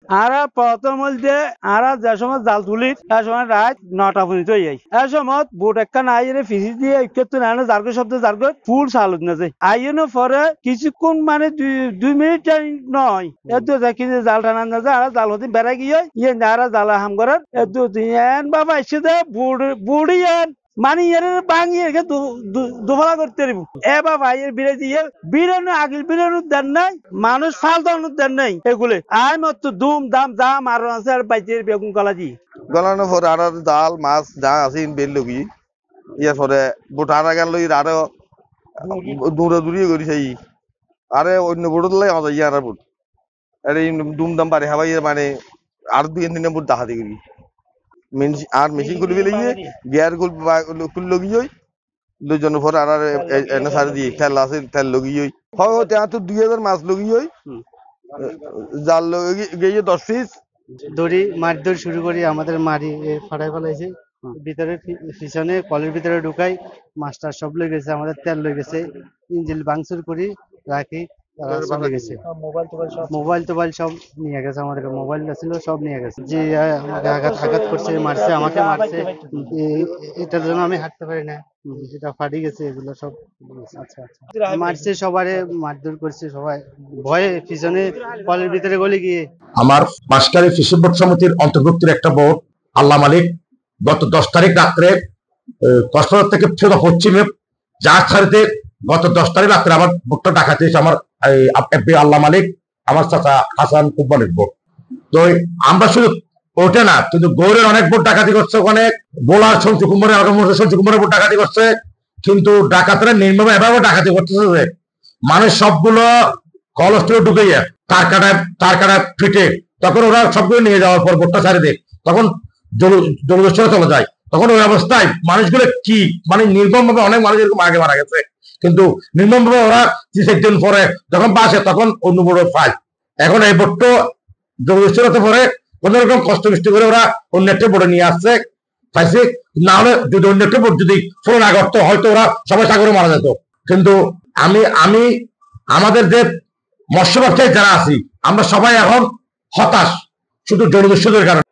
আরা প্রথম বলতে আরা যে সময় জাল তুলি এ সময় রাত 9টা পর্যন্ত যাই এ সময় বোট একটা নাই ফিসি দিয়ে একটু না জার্গো শব্দ জার্গো ফুল সালুত না যায় আইনো পরে কিছুক্ষণ মানে 2 মিনিট নয় এত দেখি যে জাল টানা না যায় আর জাল হতে বেড়া গিয়ে ইয়ে নারা জালা হাম করার এত দিন বাবা এসে দে বুড়ি মানে এর বাঙিয়ে রেখে দুফলা করতে পারবো এ বাবা এর বিরে দিয়ে বিরানো আগের বিরানোর দেন নাই মানুষ ফালতানোর দেন নাই এগুলো আয় মত দুম দাম দাম আর আছে আর বাইতে বেগুন কলাজি গলানোর পরে আর জাল মাছ যা আছে বেল লগি ইয়ার পরে বোটার আগার লই আরো দূরে দূরিয়ে করি সেই আরে অন্য বোট লাই আমাদের ইয়ার বোট আরে দুম দাম বাড়ি হাবাই মানে আর 2-3 বোট দেখা দিবি আর মেশিন খুলবি লিয়ে গিয়ার খুল লগি হই দুজনের পর আর এনে সারি দিয়ে তেল আছে তেল লগি হই হয় ત્યાં তো 2000 মাছ লগি হই জাল লগি গিয়ে 10 পিস দড়ি মারধর শুরু করি আমাদের মারি ফাটাই ফেলাইছে ভিতরে পিছনে কলের ভিতরে ঢুকাই মাস্টার সব লই গেছে আমাদের তেল লই গেছে ইঞ্জিন ভাঙচুর করি রাখি তারা চলে গেছে মোবাইল টোবাইল সব নিয়ে গেছে আমাদের মোবাইল ছিল সব নিয়ে গেছে যে আমাকে আঘাত করছে মারছে আমাকে মারছে এটার জন্য আমি হাঁটতে পারি না যেটা ফাটি গেছে এগুলো সব আচ্ছা মারছে সবারে মারধর করছে সবাই ভয়ে পিছনে কলের ভিতরে গলে গিয়ে আমার বাঁশখালী ফিশিং বোট সমিতির অন্তর্ভুক্তির একটা বোট আল্লাহ মালিক গত 10 তারিখ রাত্রে কক্সবাজার থেকে সোজা পশ্চিমে জাহাজ ছাড়িতে গত 10 তারিখ রাত্রে আমার বোটটা ডাকাতি আমার আল্লাহ মালিক আমার চাচা হাসান কুব্বানির বোট। তো আমরা শুধু ওটা না কিন্তু গৌরের অনেক বোট ডাকাতি করছে, ওখানে বোলার সঞ্জু কুমারের বোট ডাকাতি করছে, কিন্তু ডাকাতরা নির্মম এভাবে ডাকাতি করতেছে যে মানুষ সবগুলো কলস্ট্রল ঢুকে যায় তার কাটা ফিটে, তখন ওরা সবগুলো নিয়ে যাওয়ার পর বোটটা ছাড়ে দেয়, তখন জলদস্যুরা চলে যায়। তখন ওই অবস্থায় মানুষগুলো কি মানে নির্মম ভাবে অনেক মানুষ এরকম আগে মারা গেছে, কিন্তু নির্মম ভাবে ওরা 3-4 দিন পরে যখন বাসে তখন অন্য বোট পায়। এখন এই বোটটা জলদস্যুরা পরে কোন রকম কষ্ট মিষ্টি করে ওরা অন্য একটা বোটে নিয়ে আসছে পাইছে, না হলে যদি অন্য একটা বোট যদি ফোন না করতো হয়তো ওরা সবাই সাগরে মারা যেত। কিন্তু আমি আমাদের যে মৎস্য ব্যবসায়ী যারা আছি আমরা সবাই এখন হতাশ শুধু জলদস্যুদের কারণে।